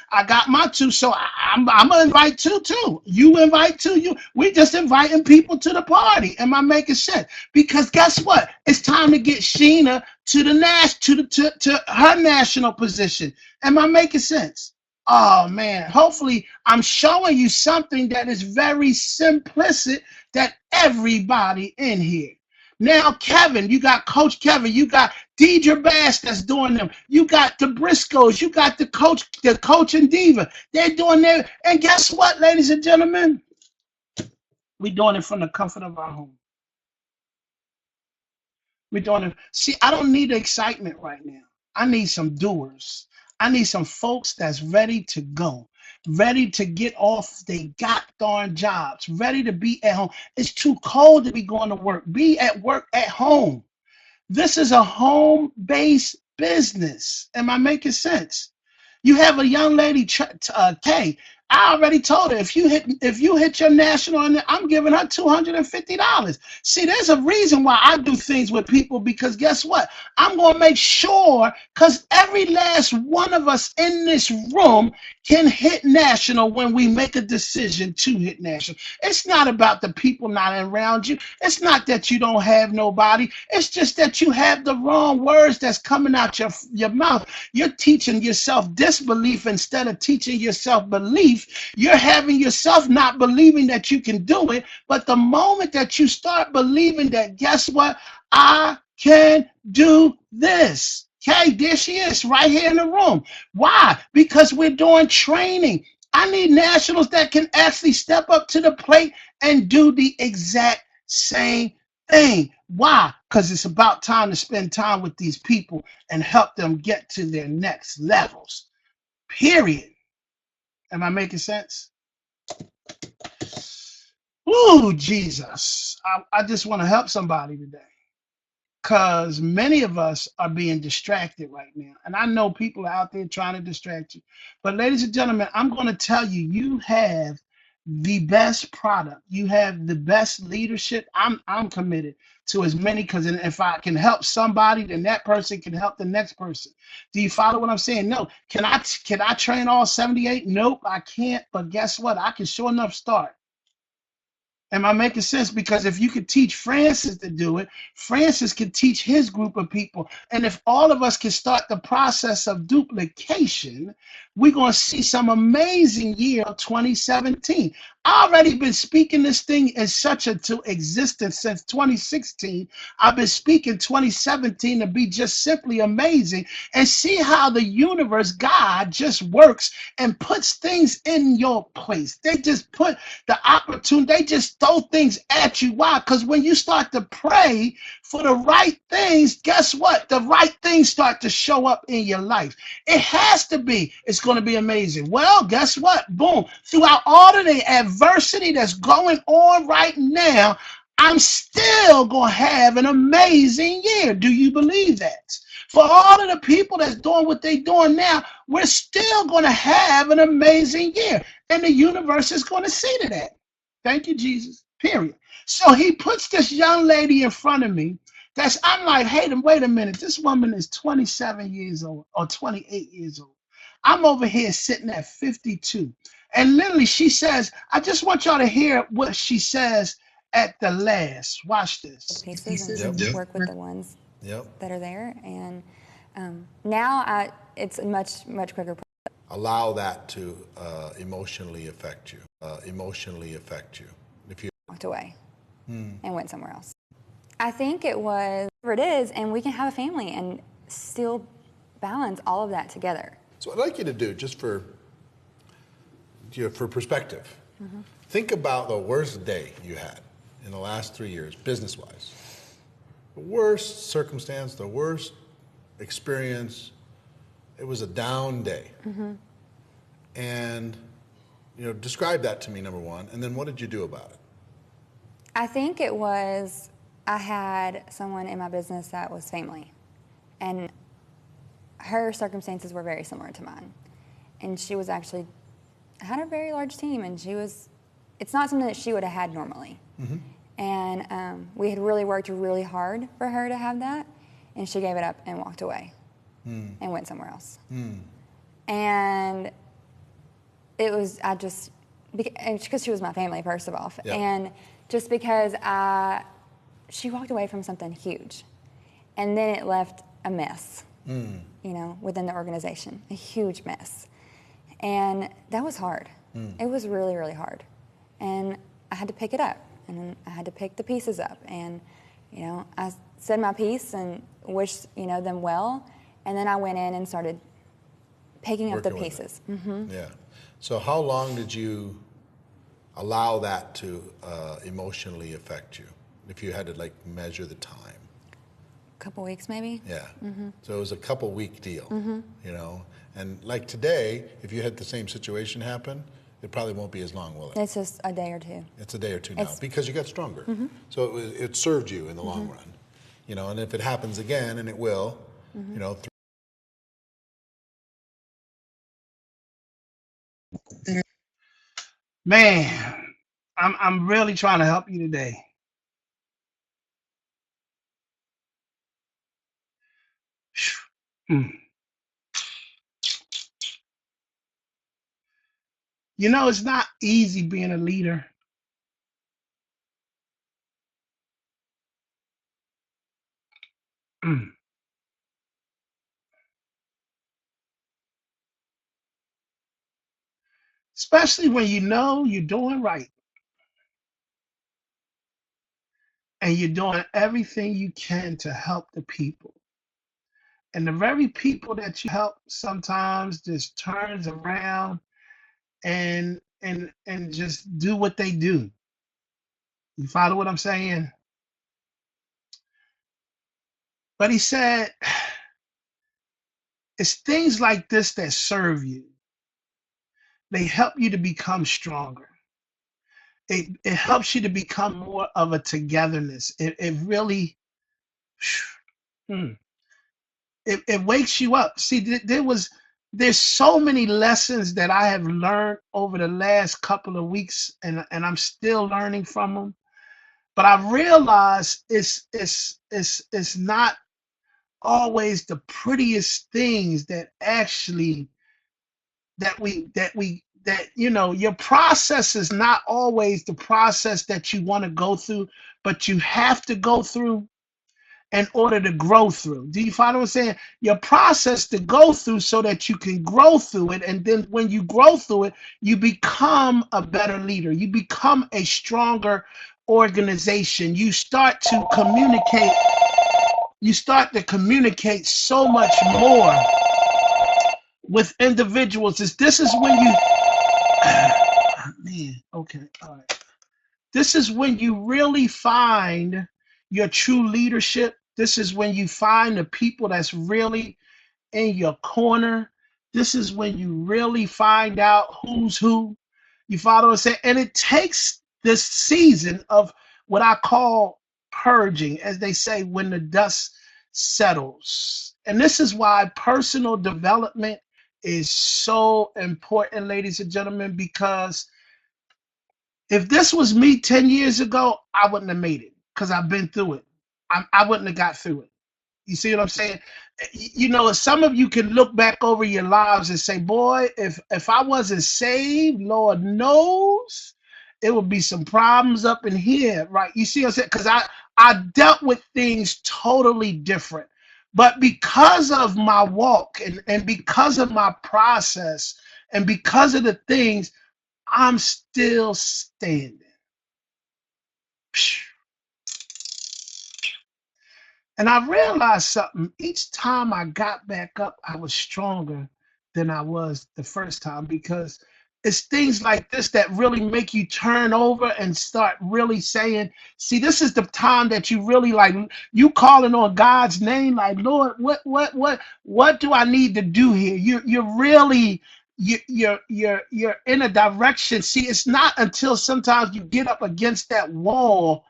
So I'm going to invite two too. You invite two. We just inviting people to the party. Am I making sense? Because guess what? It's time to get Sheena to the to her national position. Am I making sense? Oh man, hopefully I'm showing you something that is very simplistic that everybody in here. Now, Kevin, you got Coach Kevin, you got Deidre Bass that's doing them. You got the Briscoes, you got the coach and diva. They're doing their, and guess what, ladies and gentlemen? We're doing it from the comfort of our home. We're doing it. See, I don't need the excitement right now. I need some doers. I need some folks that's ready to go, ready to get off they got darn jobs, ready to be at home. It's too cold to be going to work. Be at work at home. This is a home-based business. Am I making sense? You have a young lady, Kay. I already told her if you hit your national, and I'm giving her $250. See, there's a reason why I do things with people, because guess what? I'm gonna make sure, because every last one of us in this room can hit national when we make a decision to hit national. It's not about the people not around you. It's not that you don't have nobody. It's just that you have the wrong words that's coming out your mouth. You're teaching yourself disbelief instead of teaching yourself belief. You're having yourself not believing that you can do it. But the moment that you start believing that, guess what? I can do this. Okay, there she is right here in the room. Why? Because we're doing training. I need nationals that can actually step up to the plate and do the exact same thing. Why? Because it's about time to spend time with these people and help them get to their next levels. Period. Am I making sense? Ooh, Jesus. I just want to help somebody today, because many of us are being distracted right now. And I know people are out there trying to distract you. But ladies and gentlemen, I'm going to tell you, you have the best product. You have the best leadership. I'm committed to as many, because if I can help somebody, then that person can help the next person. Do you follow what I'm saying? No. Can I train all 78? Nope, I can't. But guess what? I can sure enough start. Am I making sense? Because if you could teach Francis to do it, Francis could teach his group of people. And if all of us can start the process of duplication, we're going to see some amazing year of 2017. I've already been speaking this thing to existence since 2016. I've been speaking 2017 to be just simply amazing, and see how the universe, God, just works and puts things in your place. They just put the opportunity, they just throw things at you. Why? Because when you start to pray for the right things, guess what? The right things start to show up in your life. It has to be. It's going to be amazing. Well, guess what? Boom. Throughout all of the adversity that's going on right now, I'm still going to have an amazing year. Do you believe that? For all of the people that's doing what they're doing now, we're still going to have an amazing year. And the universe is going to see to that. Thank you, Jesus. Period. So he puts this young lady in front of me. I'm like, hey, wait a minute. This woman is 27 years old or 28 years old. I'm over here sitting at 52. And literally, she says, I just want y'all to hear what she says at the last. Watch this. Pieces and Yep. work with the ones Yep. that are there. And now it's a much quicker. Allow that to emotionally affect you. If you Walked away and went somewhere else. I think it was whatever it is, and we can have a family and still balance all of that together. So I'd like you to do, just for perspective, think about the worst day you had in the last 3 years, business-wise. The worst circumstance, the worst experience. It was a down day. And describe that to me, number one, and then what did you do about it? I think it was, I had someone in my business that was family, and her circumstances were very similar to mine. And she was actually, had a very large team, and it's not something that she would have had normally. And we had really worked really hard for her to have that, and she gave it up and walked away and went somewhere else. And it was, because she was my family, first of all. Yeah. And just because she walked away from something huge. And then it left a mess, within the organization, a huge mess. And that was hard. It was really, really hard. And I had to pick it up, and I had to pick the pieces up. And, I said my piece and wished, them well. And then I went in and started picking up the Working with pieces. Yeah. So how long did you allow that to emotionally affect you? If you had to measure the time. A couple weeks maybe. Yeah. So it was a couple week deal, And like today, if you had the same situation happen, it probably won't be as long, will it? It's just a day or two. It's a day or two now because you got stronger. So it served you in the long run, And if it happens again, and it will, Man, I'm really trying to help you today. Mm. It's not easy being a leader. Especially when you're doing right and you're doing everything you can to help the people. And the very people that you help sometimes just turns around and just do what they do. You follow what I'm saying? But he said, it's things like this that serve you. They help you to become stronger. It helps you to become more of a togetherness. It really, it wakes you up. See, there's so many lessons that I have learned over the last couple of weeks, and I'm still learning from them. But I realize it's not always the prettiest things that actually your process is not always the process that you want to go through, but you have to go through in order to grow through. Do you follow what I'm saying? Your process to go through so that you can grow through it. And then when you grow through it, you become a better leader. You become a stronger organization. You start to communicate. You start to communicate so much more with individuals. This is when you, man, okay, all right. This is when you really find your true leadership. This is when you find the people that's really in your corner. This is when you really find out who's who. You follow what I'm saying? And it takes this season of what I call purging, as they say, when the dust settles. And this is why personal development is so important, ladies and gentlemen, because if this was me 10 years ago, I wouldn't have made it because I've been through it. I wouldn't have got through it. You see what I'm saying? You know, some of you can look back over your lives and say, boy, if I wasn't saved, Lord knows it would be some problems up in here, right? You see what I'm saying? Because I dealt with things totally different. But because of my walk and because of my process and because of the things, I'm still standing. And I realized something. Each time I got back up, I was stronger than I was the first time, because it's things like this that really make you turn over and start really saying, see, this is the time that you really like, you calling on God's name, like, Lord, what do I need to do here? You're really you're in a direction. See, it's not until sometimes you get up against that wall,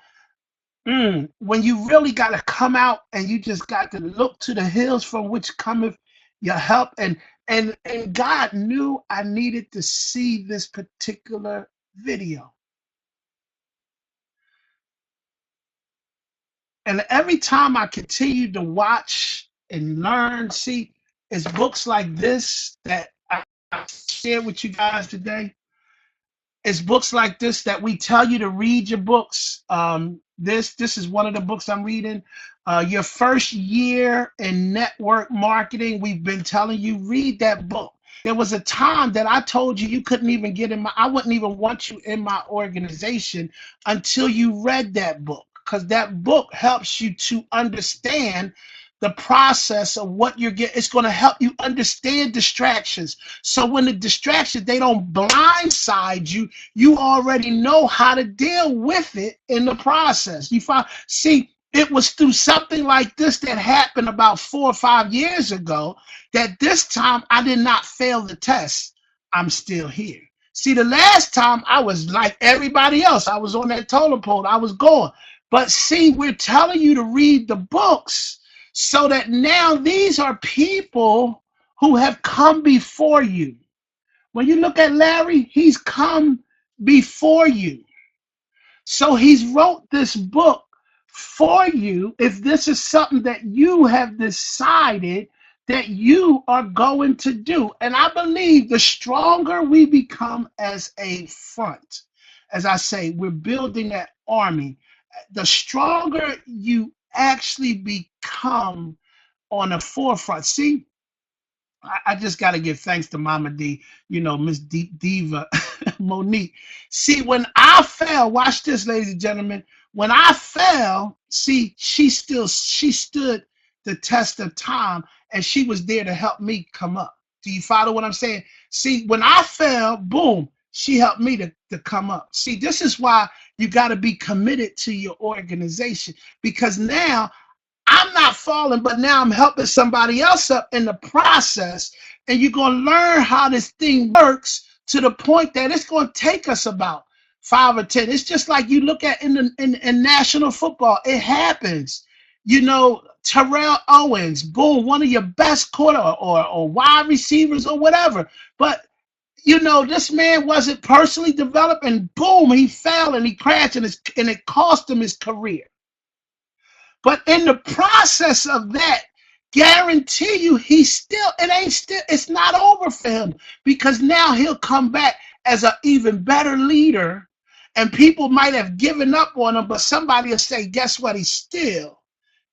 when you really got to come out and you just got to look to the hills from which cometh your help. And God knew I needed to see this particular video. And every time I continue to watch and learn, see, it's books like this that I share with you guys today. It's books like this that we tell you to read your books. This is one of the books I'm reading. Your first year in network marketing. We've been telling you, read that book. There was a time that I told you couldn't even get in I wouldn't even want you in my organization until you read that book, because that book helps you to understand the process of what you're getting. It's going to help you understand distractions. So when the distractions, they don't blindside you, you already know how to deal with it in the process. You find, see, it was through something like this that happened about 4 or 5 years ago that this time I did not fail the test. I'm still here. See, the last time I was like everybody else. I was on that totem pole. I was going. But see, we're telling you to read the books so that now these are people who have come before you. When you look at Larry, he's come before you. So he's wrote this book for you if this is something that you have decided that you are going to do. And I believe the stronger we become as a front, as I say, we're building that army, the stronger you actually become on the forefront. See, I just got to give thanks to Mama D, Miss Diva, Monique. See, when I fell, watch this, ladies and gentlemen. When I fell, see, she stood the test of time, and she was there to help me come up. Do you follow what I'm saying? See, when I fell, boom, she helped me to come up. See, this is why you got to be committed to your organization, because now I'm not falling, but now I'm helping somebody else up in the process. And you're going to learn how this thing works to the point that it's going to take us about 5 or 10. It's just like you look at in national football. It happens. Terrell Owens, boom, one of your best quarter or wide receivers or whatever. But this man wasn't personally developed, and boom, he fell and he crashed, and it cost him his career. But in the process of that, guarantee you, it's not over for him, because now he'll come back as an even better leader, and people might have given up on him, but somebody will say, guess what? He still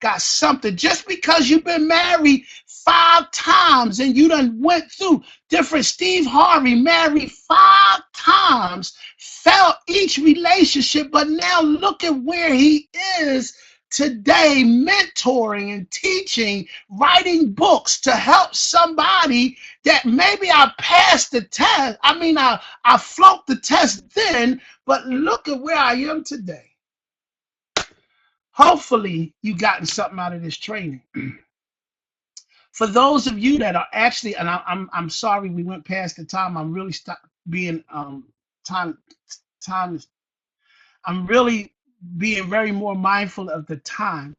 got something. Just because you've been married 5 times and you done went through different, Steve Harvey married 5 times, felt each relationship, but now look at where he is today, mentoring and teaching, writing books to help somebody that maybe I passed the test. I flunked the test then, but look at where I am today. Hopefully you gotten something out of this training. For those of you that are actually, and I'm sorry we went past the time. I'm really being time time. I'm really being very more mindful of the time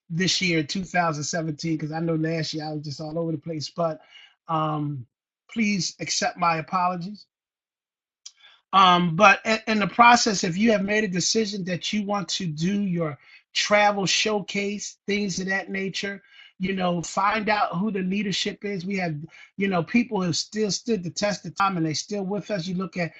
this year, 2017, because I know last year I was just all over the place. But um, please accept my apologies. But in the process, if you have made a decision that you want to do your travel showcase, things of that nature, find out who the leadership is. We have, people who have still stood the test of time and they still with us. You look at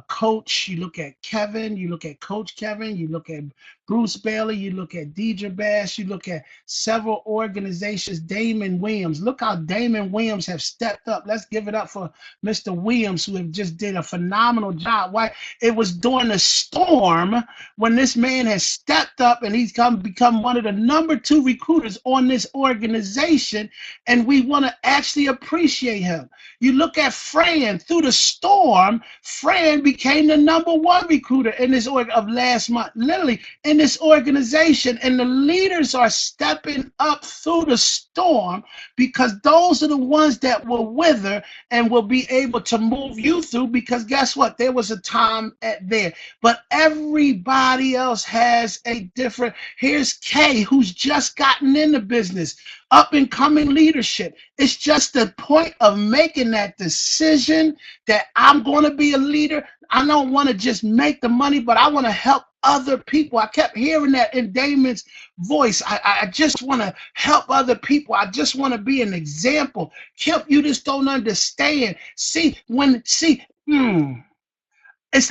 Coach, you look at Kevin, you look at Coach Kevin, you look at Bruce Bailey, you look at Deidre Bass, you look at several organizations, Damon Williams. Look how Damon Williams have stepped up. Let's give it up for Mr. Williams, who have just did a phenomenal job. Why? It was during the storm when this man has stepped up and he's become one of the number 2 recruiters on this organization, and we want to actually appreciate him. You look at Fran, through the storm, Fran became the number 1 recruiter in this of last month, literally in this organization, and the leaders are stepping up through the storm because those are the ones that will wither and will be able to move you through, because guess what? There was a time there, but everybody else has a different. Here's Kay, who's just gotten in the business, up and coming leadership. It's just the point of making that decision that I'm going to be a leader. I don't want to just make the money, but I want to help other people. I kept hearing that in Damon's voice. I just want to help other people. I just want to be an example. Kemp, you just don't understand. It's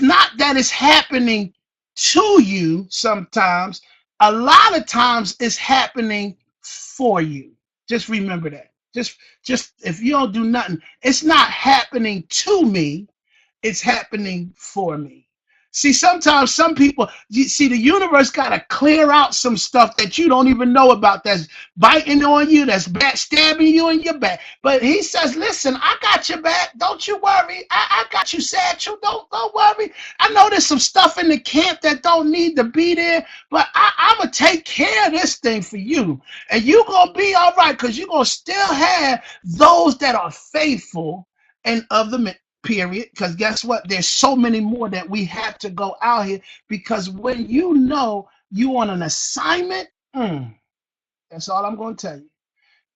not that it's happening to you sometimes. A lot of times it's happening for you. Just remember that. Just if you don't do nothing, it's not happening to me, it's happening for me. See, sometimes some people, the universe got to clear out some stuff that you don't even know about, that's biting on you, that's backstabbing you in your back. But he says, listen, I got your back. Don't you worry. I got you, Satchel. Don't worry. I know there's some stuff in the camp that don't need to be there, but I'm going to take care of this thing for you. And you're going to be all right, because you're going to still have those that are faithful and of the period, because guess what, there's so many more that we have to go out here, because when you know you on an assignment, that's all I'm going to tell you.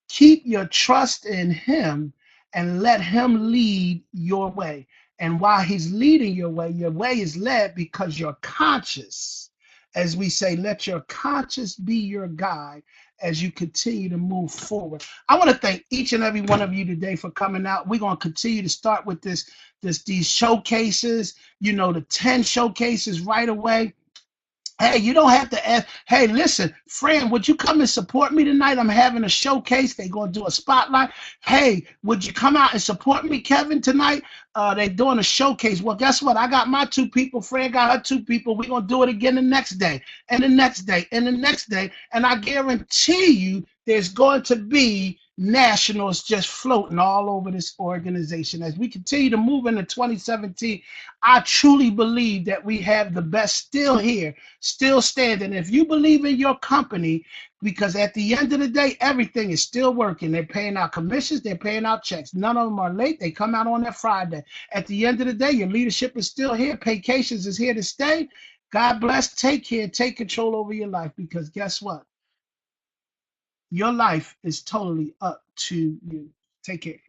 Keep your trust in him and let him lead your way. And while he's leading your way is led because you're conscious. As we say, let your conscience be your guide as you continue to move forward. I want to thank each and every one of you today for coming out. We're going to continue to start with these showcases, the 10 showcases right away. Hey, you don't have to ask. Hey, listen, friend, would you come and support me tonight? I'm having a showcase. They're going to do a spotlight. Hey, would you come out and support me, Kevin, tonight? They're doing a showcase. Well, guess what? I got my 2 people. Fran got her 2 people. We're going to do it again the next day, and the next day, and the next day. And I guarantee you there's going to be nationals just floating all over this organization. As we continue to move into 2017, I truly believe that we have the best still here, still standing. If you believe in your company, because at the end of the day, everything is still working. They're paying out commissions, they're paying out checks. None of them are late. They come out on that Friday. At the end of the day, your leadership is still here. Vacations is here to stay. God bless. Take care. Take control over your life, because guess what? Your life is totally up to you. Take care.